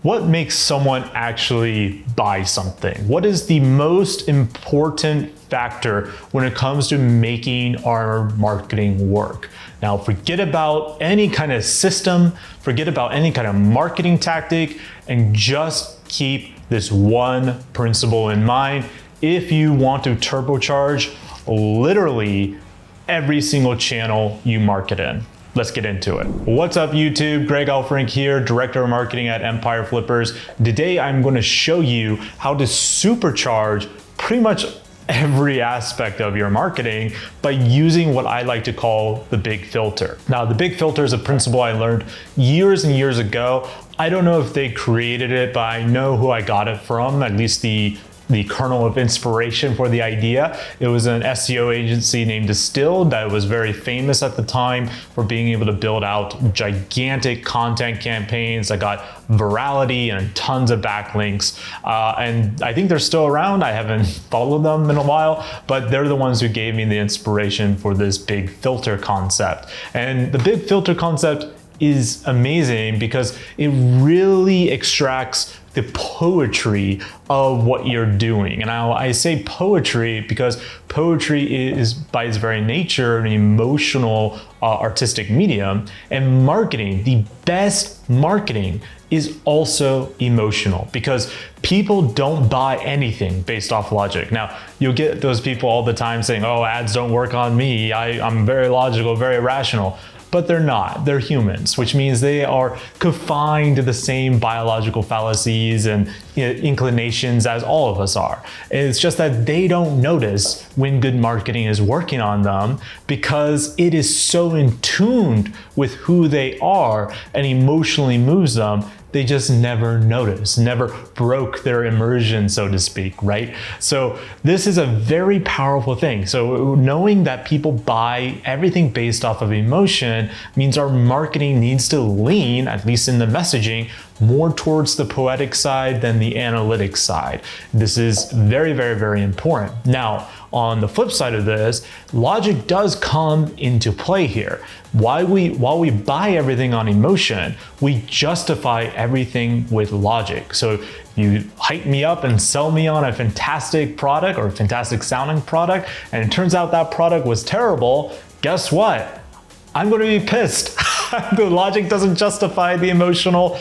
what makes someone actually buy something? What is the most important factor when it comes to making our marketing work? Now, forget about any kind of system, forget about any kind of marketing tactic, and just keep this one principle in mind if you want to turbocharge literally every single channel you market in. Let's get into it. What's up YouTube? Greg Alfrink here, Director of Marketing at Empire Flippers. Today I'm going to show you how to supercharge pretty much every aspect of your marketing by using what I like to call the big filter. Now, the big filter is a principle I learned years and years ago. I don't know if they created it, but I know who I got it from, at least the kernel of inspiration for the idea. It was an SEO agency named Distilled that was very famous at the time for being able to build out gigantic content campaigns that got virality and tons of backlinks. And I think they're still around. I haven't followed them in a while, but they're the ones who gave me the inspiration for this big filter concept. And the big filter concept is amazing because it really extracts the poetry of what you're doing. And I say poetry because poetry is by its very nature an emotional artistic medium, and marketing, the best marketing, is also emotional because people don't buy anything based off logic. Now, you'll get those people all the time saying, oh, ads don't work on me. I'm very logical, very rational. But they're not. They're humans, which means they are confined to the same biological fallacies and inclinations as all of us are. It's just that they don't notice when good marketing is working on them because it is so in tune with who they are and emotionally moves them. They just never notice, never broke their immersion, so to speak, right? So this is a very powerful thing. So knowing that people buy everything based off of emotion means our marketing needs to lean, at least in the messaging, more towards the poetic side than the analytic side. This is very, very, very important. Now, on the flip side of this, logic does come into play here. While we buy everything on emotion, we justify everything with logic. So you hype me up and sell me on a fantastic product or a fantastic sounding product, and it turns out that product was terrible, guess what? I'm going to be pissed. The logic doesn't justify the emotional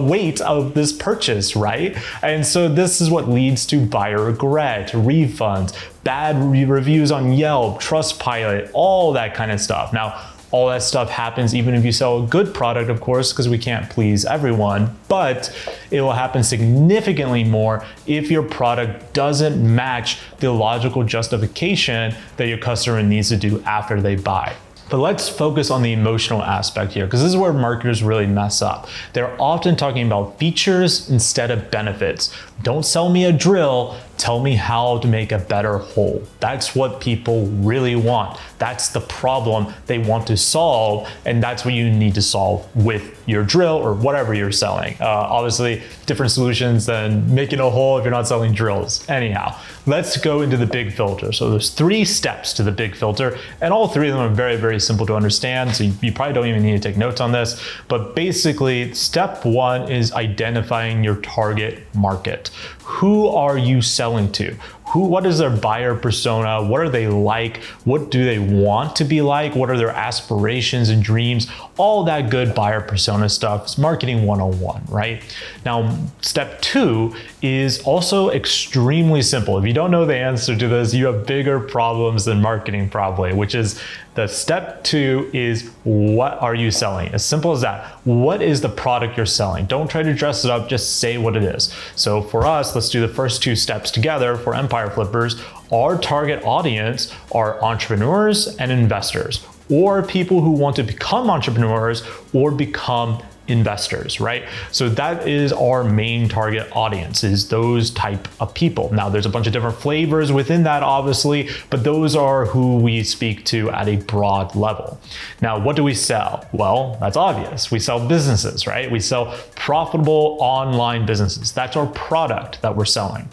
weight of this purchase, right? And so this is what leads to buyer regret, refunds, bad reviews on Yelp, Trustpilot, all that kind of stuff. Now, all that stuff happens even if you sell a good product, of course, because we can't please everyone, but it will happen significantly more if your product doesn't match the logical justification that your customer needs to do after they buy. But let's focus on the emotional aspect here, because this is where marketers really mess up. They're often talking about features instead of benefits. Don't sell me a drill, tell me how to make a better hole. That's what people really want. That's the problem they want to solve, and that's what you need to solve with your drill or whatever you're selling. Obviously, different solutions than making a hole if you're not selling drills. Anyhow, let's go into the big filter. So there's 3 steps to the big filter, and all 3 of them are very, very simple to understand, so you probably don't even need to take notes on this. But basically, step 1 is identifying your target market. Who are you selling to? What is their buyer persona? What are they like? What do they want to be like? What are their aspirations and dreams? All that good buyer persona stuff is marketing 101, right? Now, step 2 is also extremely simple. If you don't know the answer to this, you have bigger problems than marketing probably, which is the step 2 is, what are you selling? As simple as that. What is the product you're selling? Don't try to dress it up, just say what it is. So for us, let's do the first 2 steps together for Empire Flippers. Our target audience are entrepreneurs and investors, or people who want to become entrepreneurs or become investors, right? So that is our main target audience, is those type of people. Now, there's a bunch of different flavors within that, obviously, but those are who we speak to at a broad level. Now, what do we sell? Well, that's obvious. We sell businesses, right? We sell profitable online businesses. That's our product that we're selling.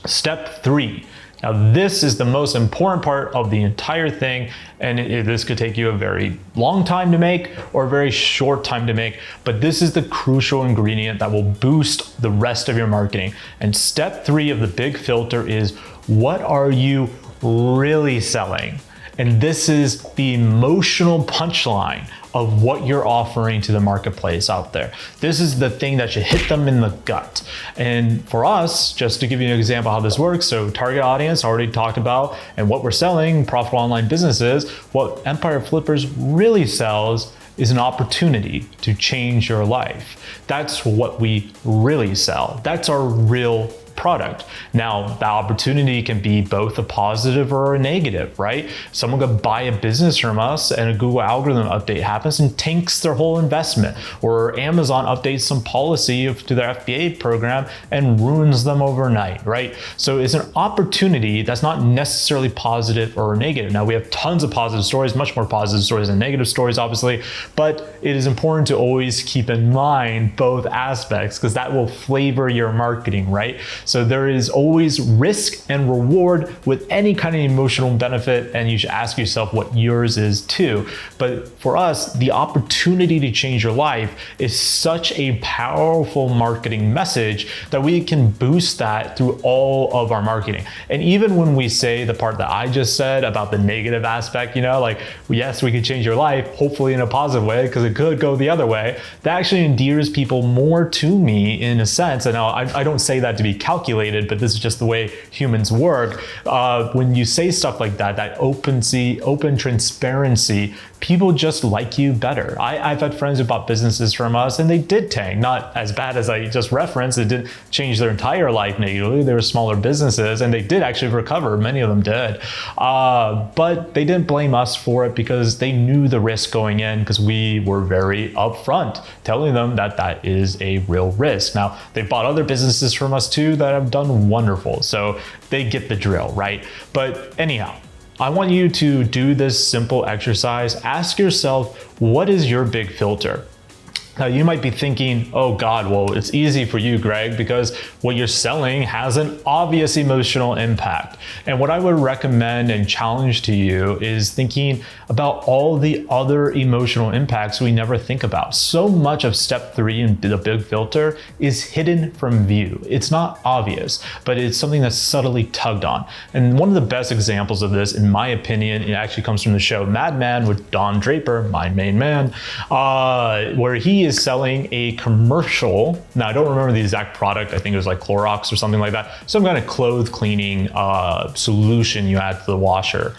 Step 3, Now, this is the most important part of the entire thing, and this could take you a very long time to make or a very short time to make, but this is the crucial ingredient that will boost the rest of your marketing. And step 3 of the big filter is, what are you really selling? And this is the emotional punchline of what you're offering to the marketplace out there. This is the thing that should hit them in the gut. And for us, just to give you an example how this works, so target audience already talked about, and what we're selling, profitable online businesses, what Empire Flippers really sells is an opportunity to change your life. That's what we really sell. That's our real product. Now, the opportunity can be both a positive or a negative, right? Someone could buy a business from us and a Google algorithm update happens and tanks their whole investment, or Amazon updates some policy to their FBA program and ruins them overnight, right? So it's an opportunity that's not necessarily positive or negative. Now, we have tons of positive stories, much more positive stories than negative stories, obviously, but it is important to always keep in mind both aspects, because that will flavor your marketing, right? So there is always risk and reward with any kind of emotional benefit, and you should ask yourself what yours is too. But for us, the opportunity to change your life is such a powerful marketing message that we can boost that through all of our marketing. And even when we say the part that I just said about the negative aspect, like, yes, we could change your life, hopefully in a positive way, because it could go the other way, that actually endears people more to me in a sense. And I don't say that to be calculated, but this is just the way humans work. When you say stuff like that, that open transparency, people just like you better. I've had friends who bought businesses from us and they did tank, not as bad as I just referenced. It didn't change their entire life negatively. They were smaller businesses and they did actually recover. Many of them did. But they didn't blame us for it because they knew the risk going in, because we were very upfront telling them that that is a real risk. Now, they bought other businesses from us too that have done wonderful. So they get the drill, right? But anyhow, I want you to do this simple exercise. Ask yourself, what is your big filter? Now, you might be thinking, oh God, well, it's easy for you, Greg, because what you're selling has an obvious emotional impact. And what I would recommend and challenge to you is thinking about all the other emotional impacts we never think about. So much of step 3 in the big filter is hidden from view. It's not obvious, but it's something that's subtly tugged on. And one of the best examples of this, in my opinion, it actually comes from the show Mad Men with Don Draper, my main man, where he is selling a commercial. Now, I don't remember the exact product. I think it was like Clorox or something like that. Some kind of clothes cleaning solution you add to the washer.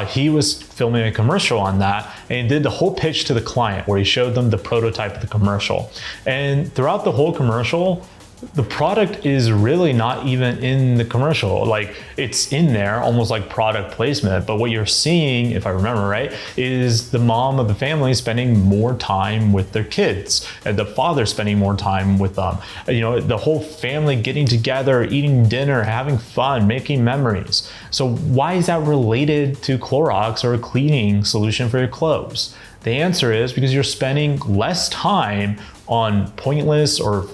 He was filming a commercial on that, and he did the whole pitch to the client where he showed them the prototype of the commercial. And throughout the whole commercial, the product is really not even in the commercial. Like, it's in there almost like product placement, but what you're seeing, if I remember right, is the mom of the family spending more time with their kids and the father spending more time with them. The whole family getting together, eating dinner, having fun, making memories. So why is that related to Clorox or a cleaning solution for your clothes? The answer is because you're spending less time on pointless or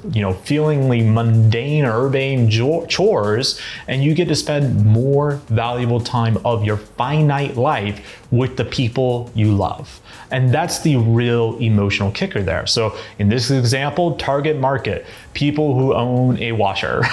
feelingly mundane or urbane chores, and you get to spend more valuable time of your finite life with the people you love. And that's the real emotional kicker there. So in this example, target market, people who own a washer,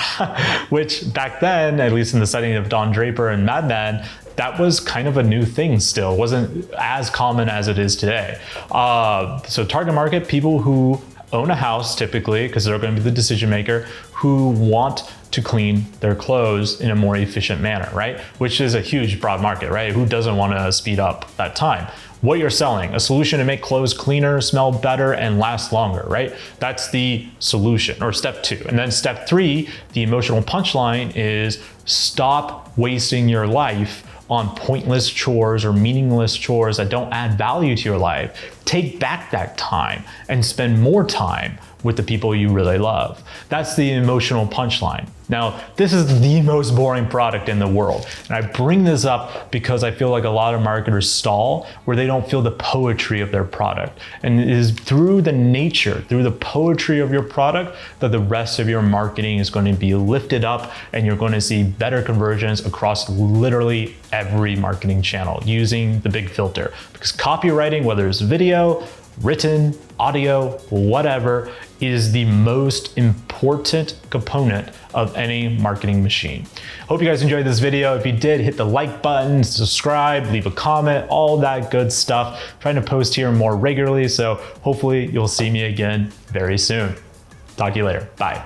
which back then, at least in the setting of Don Draper and Mad Men, that was kind of a new thing still. It wasn't as common as it is today. So target market, people who own a house typically, because they're going to be the decision maker, who want to clean their clothes in a more efficient manner, right? Which is a huge broad market, right? Who doesn't want to speed up that time? What you're selling, a solution to make clothes cleaner, smell better, and last longer, right? That's the solution, or step 2. And then step 3, the emotional punchline, is stop wasting your life on pointless chores or meaningless chores that don't add value to your life. Take back that time and spend more time with the people you really love. That's the emotional punchline. Now, this is the most boring product in the world. And I bring this up because I feel like a lot of marketers stall where they don't feel the poetry of their product. And it is through the nature, through the poetry of your product that the rest of your marketing is going to be lifted up and you're going to see better conversions across literally every marketing channel using the big filter. Because copywriting, whether it's video, written, audio, whatever, is the most important component of any marketing machine. Hope you guys enjoyed this video. If you did, hit the like button, subscribe, leave a comment, all that good stuff. I'm trying to post here more regularly, so hopefully you'll see me again very soon. Talk to you later. Bye.